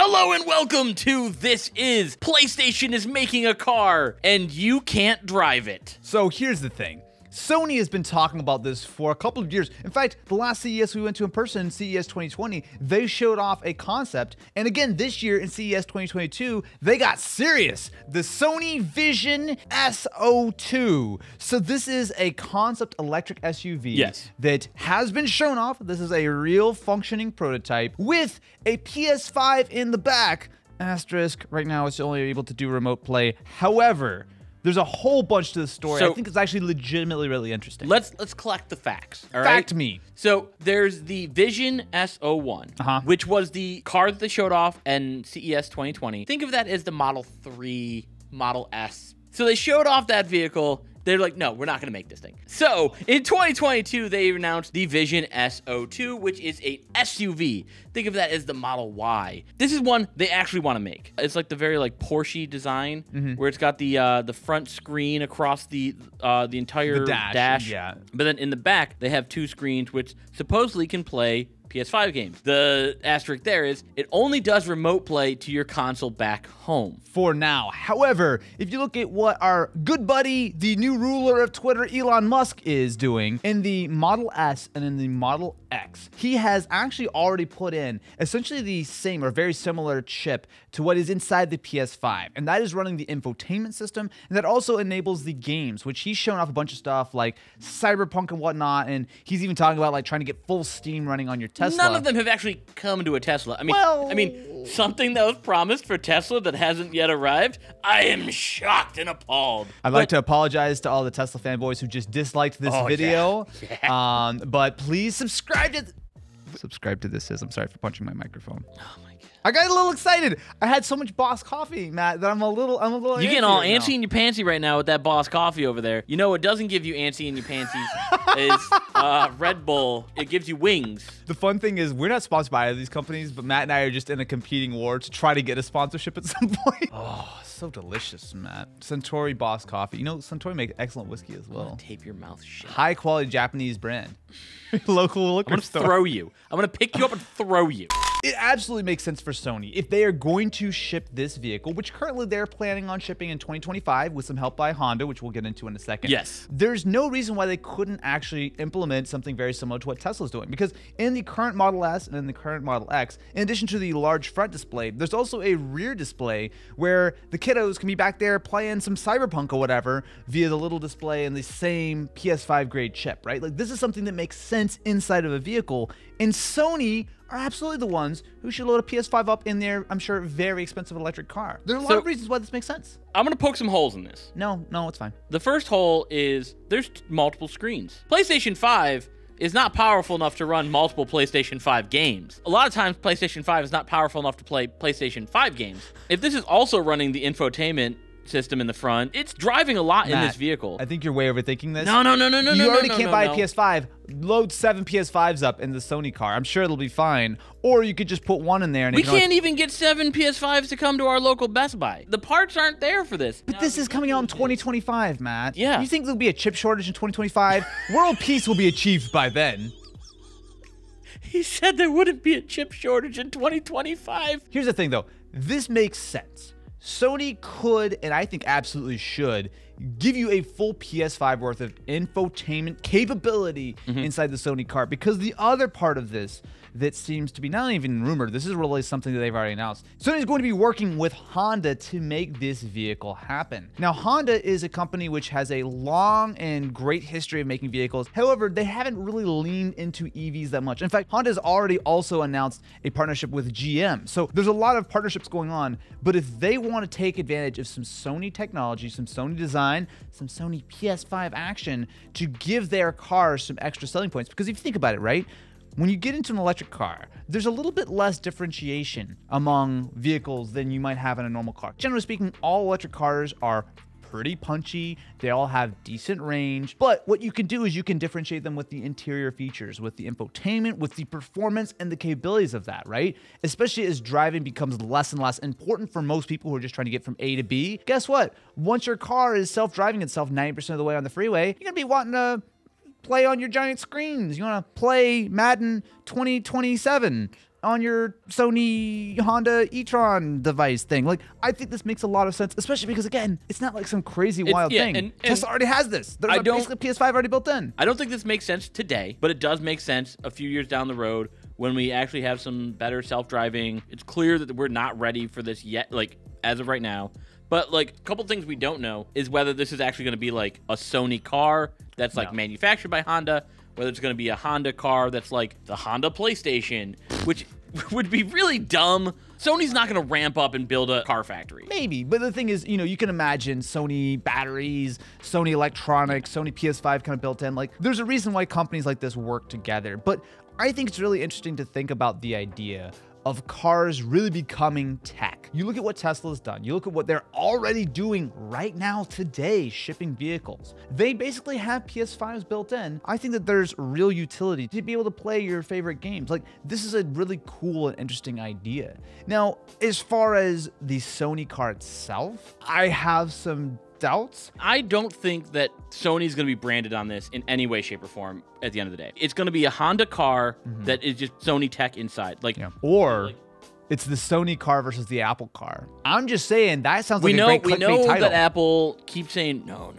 Hello and welcome to This Is PlayStation is Making a Car and you can't drive it. So here's the thing. Sony has been talking about this for a couple of years. In fact, the last CES we went to in person, CES 2020, they showed off a concept. And again, this year in CES 2022, they got serious. The Sony Vision SO2. So this is a concept electric SUV that has been shown off. This is a real functioning prototype with a PS5 in the back. Asterisk, right now it's only able to do remote play. However, there's a whole bunch to the story. I think it's actually legitimately really interesting. Let's collect the facts. All right? Fact me. So there's the Vision SO1, which was the car that they showed off in CES 2020. Think of that as the Model 3, Model S. So they showed off that vehicle. They're like, no, we're not going to make this thing. So in 2022, they announced the Vision SO2, which is a SUV. Think of that as the Model Y. This is one they actually want to make. It's like the very Porsche design, where it's got the front screen across the entire dash. Yeah. But then in the back, they have two screens, which supposedly can play PS5 games. The asterisk there is it only does remote play to your console back home. For now. However, if you look at what our good buddy, the new ruler of Twitter, Elon Musk, is doing in the Model S and in the Model X, he has actually already put in essentially the same or very similar chip to what is inside the PS5. And that is running the infotainment system. And that also enables the games, which he's shown off a bunch of stuff like Cyberpunk and whatnot. And he's even talking about trying to get full Steam running on your Tesla. None of them have actually come to a Tesla. I mean, something that was promised for Tesla that hasn't yet arrived. I am shocked and appalled. I'd like to apologize to all the Tesla fanboys who just disliked this video. Yeah. But please subscribe to this. I'm sorry for punching my microphone. Oh my god. I got a little excited. I had so much Boss coffee, Matt, that I'm a little. You're getting all antsy in your pantsy right now with that Boss coffee over there. You know what doesn't give you antsy in your pantsies is Red Bull. It gives you wings. The fun thing is we're not sponsored by either of these companies, but Matt and I are just in a competing war to try to get a sponsorship at some point. Oh, so delicious, Matt. Suntory Boss coffee. You know, Suntory makes excellent whiskey as well. Tape your mouth shut. High quality Japanese brand. Local liquor store. I'm gonna throw you. I'm gonna pick you up and throw you. It absolutely makes sense for Sony. If they are going to ship this vehicle, which currently they're planning on shipping in 2025 with some help by Honda, which we'll get into in a second. Yes. There's no reason why they couldn't actually implement something very similar to what Tesla's doing. Because in the current Model S and in the current Model X, in addition to the large front display, there's also a rear display where the kiddos can be back there playing some Cyberpunk or whatever via the little display and the same PS5 grade chip, right? Like, this is something that makes sense inside of a vehicle. And Sony are absolutely the ones who should load a PS5 up in their, I'm sure, very expensive electric car. There are a lot of reasons why this makes sense. I'm going to poke some holes in this. No, it's fine. The first hole is there's multiple screens. PlayStation 5 is not powerful enough to run multiple PlayStation 5 games. A lot of times, PlayStation 5 is not powerful enough to play PlayStation 5 games. If this is also running the infotainment system in the front, it's driving a lot in this vehicle. I think you're way overthinking this. No. You already can't buy a PS5. Load 7 PS5s up in the Sony car. I'm sure it'll be fine. Or you could just put one in there. And we can't even get 7 PS5s to come to our local Best Buy. The parts aren't there for this. But this is coming out in 2025, Matt. Yeah. You think there'll be a chip shortage in 2025? World peace will be achieved by then. He said there wouldn't be a chip shortage in 2025. Here's the thing, though. This makes sense. Sony could, and I think absolutely should, give you a full PS5 worth of infotainment capability inside the Sony car, because the other part of this that seems to be not even rumored, this is really something that they've already announced. Sony's going to be working with Honda to make this vehicle happen. Now, Honda is a company which has a long and great history of making vehicles. However, they haven't really leaned into EVs that much. In fact, Honda's already also announced a partnership with GM. So there's a lot of partnerships going on, but if they want to take advantage of some Sony technology, some Sony design, some Sony PS5 action to give their cars some extra selling points, because if you think about it, right? When you get into an electric car, there's a little bit less differentiation among vehicles than you might have in a normal car. Generally speaking, all electric cars are pretty punchy. They all have decent range. But what you can do is you can differentiate them with the interior features, with the infotainment, with the performance and the capabilities of that, right? Especially as driving becomes less and less important for most people who are just trying to get from A to B. Guess what? Once your car is self-driving itself 90% of the way on the freeway, you're going to be wanting to play on your giant screens. You want to play Madden 2027 on your Sony Honda e-tron device thing. Like, I think this makes a lot of sense, especially because, again, it's not like some crazy wild thing. And Tesla already has this. There's basically a PS5 already built in. I don't think this makes sense today, but it does make sense a few years down the road when we actually have some better self-driving. It's clear that we're not ready for this yet, like, as of right now. But, like, a couple things we don't know is whether this is actually going to be, like, a Sony car that's, like, manufactured by Honda, whether it's going to be a Honda car that's, like, the Honda PlayStation, which would be really dumb. Sony's not going to ramp up and build a car factory. Maybe, but the thing is, you know, you can imagine Sony batteries, Sony electronics, Sony PS5 kind of built in. Like, there's a reason why companies like this work together. But I think it's really interesting to think about the idea of cars really becoming tech. You look at what Tesla's done. You look at what they're already doing right now today, shipping vehicles. They basically have PS5s built in. I think that there's real utility to be able to play your favorite games. Like, this is a really cool and interesting idea. Now, as far as the Sony car itself, I have some doubts. I don't think that Sony's going to be branded on this in any way, shape, or form at the end of the day. It's going to be a Honda car that is just Sony tech inside. Like, or it's the Sony car versus the Apple car. I'm just saying, that sounds like a great clickbait title. We know that Apple keeps saying, no,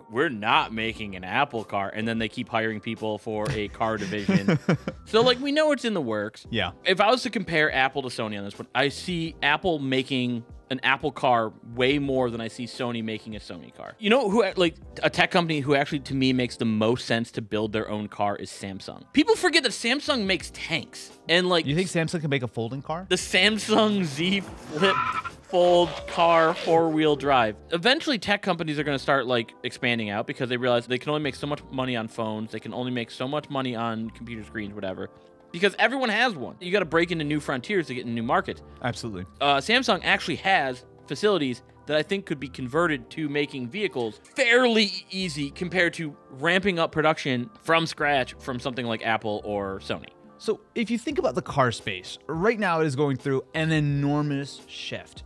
we're not making an Apple car. And then they keep hiring people for a car division. So, like, we know it's in the works. Yeah. If I was to compare Apple to Sony on this one, I see Apple making an Apple car way more than I see Sony making a Sony car. You know who, like, a tech company who actually, to me, makes the most sense to build their own car is Samsung. People forget that Samsung makes tanks. And, like, you think Samsung can make a folding car? The Samsung Z Flip Fold car 4-wheel drive. Eventually, tech companies are going to start, like, expanding out because they realize they can only make so much money on phones. They can only make so much money on computer screens, whatever. Because everyone has one. You got to break into new frontiers to get in new markets. Absolutely. Samsung actually has facilities that I think could be converted to making vehicles fairly easy compared to ramping up production from scratch from something like Apple or Sony. So if you think about the car space, right now it is going through an enormous shift.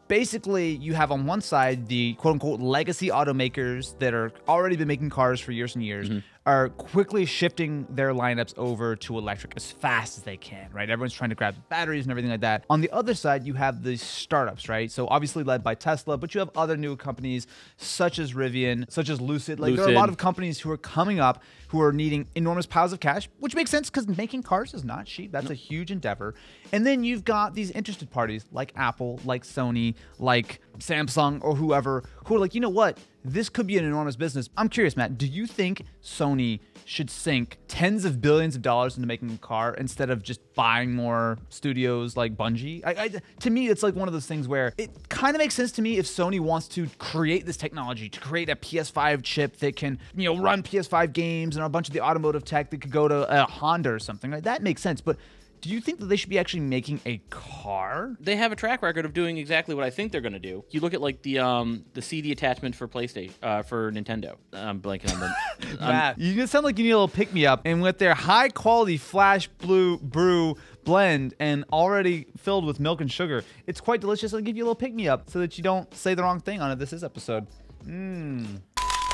Basically, you have on one side the quote-unquote legacy automakers that are already been making cars for years and years, are quickly shifting their lineups over to electric as fast as they can, right? Everyone's trying to grab batteries and everything like that. On the other side, you have the startups, right? So obviously led by Tesla, but you have other new companies such as Rivian, such as Lucid. Like, there are a lot of companies who are coming up who are needing enormous piles of cash, which makes sense because making cars is not cheap. That's a huge endeavor. And then you've got these interested parties like Apple, like Sony, like Samsung, or whoever, who are like, you know what? This could be an enormous business. I'm curious, Matt, do you think Sony should sink tens of billions of dollars into making a car instead of just buying more studios like Bungie? To me, it's like one of those things where it kind of makes sense to me if Sony wants to create this technology, to create a PS5 chip that can, you know, run PS5 games and a bunch of the automotive tech that could go to a Honda or something. Like, that makes sense. But do you think that they should be actually making a car? They have a track record of doing exactly what I think they're going to do. You look at, like, the CD attachment for PlayStation, for Nintendo. I'm blanking on the... Matt, you sound like you need a little pick-me-up. And with their high-quality Flash Blue Brew blend and already filled with milk and sugar, it's quite delicious. I'll give you a little pick-me-up so that you don't say the wrong thing on it. This is episode.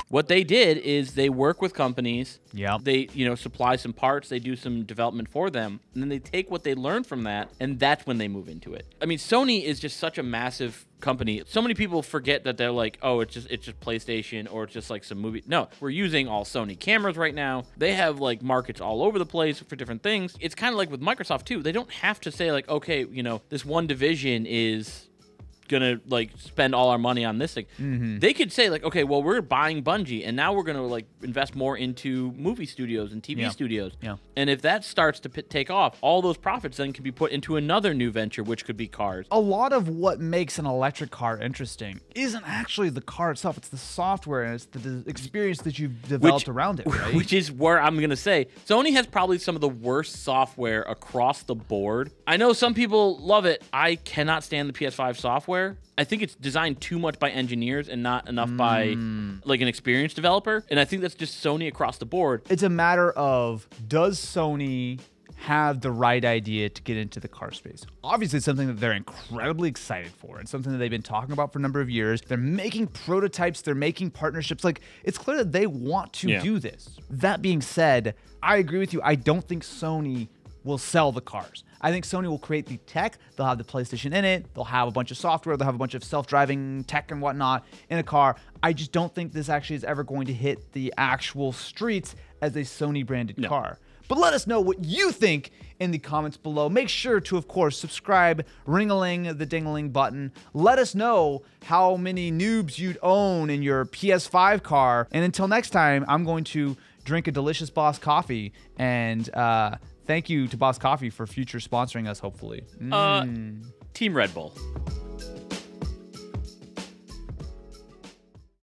What they did is they work with companies. Yeah. They, you know, supply some parts. They do some development for them. And then they take what they learned from that, and that's when they move into it. I mean, Sony is just such a massive company. So many people forget that they're like, oh, it's just PlayStation or it's just like some movie. No, we're using all Sony cameras right now. They have like markets all over the place for different things. It's kind of like with Microsoft too. They don't have to say like, okay, you know, this one division is gonna like spend all our money on this thing. They could say like, okay, well, we're buying Bungie and now we're gonna like invest more into movie studios and TV studios. And if that starts to take off, all those profits then can be put into another new venture, which could be cars. A lot of what makes an electric car interesting isn't actually the car itself. It's the software and it's the experience that you've developed around it, right? Which is where I'm gonna say Sony has probably some of the worst software across the board. I know some people love it. I cannot stand the PS5 software. I think it's designed too much by engineers and not enough by like an experienced developer. And I think that's just Sony across the board. It's a matter of, does Sony have the right idea to get into the car space? Obviously, it's something that they're incredibly excited for. It's something that they've been talking about for a number of years. They're making prototypes. They're making partnerships. Like, it's clear that they want to do this. That being said, I agree with you. I don't think Sony will sell the cars. I think Sony will create the tech. They'll have the PlayStation in it. They'll have a bunch of software. They'll have a bunch of self-driving tech and whatnot in a car. I just don't think this actually is ever going to hit the actual streets as a Sony-branded car. But let us know what you think in the comments below. Make sure to, of course, subscribe, ring-a-ling the ding-a-ling button. Let us know how many noobs you'd own in your PS5 car. And until next time, I'm going to drink a delicious Boss Coffee. And thank you to Boss Coffee for future sponsoring us, hopefully. Team Red Bull.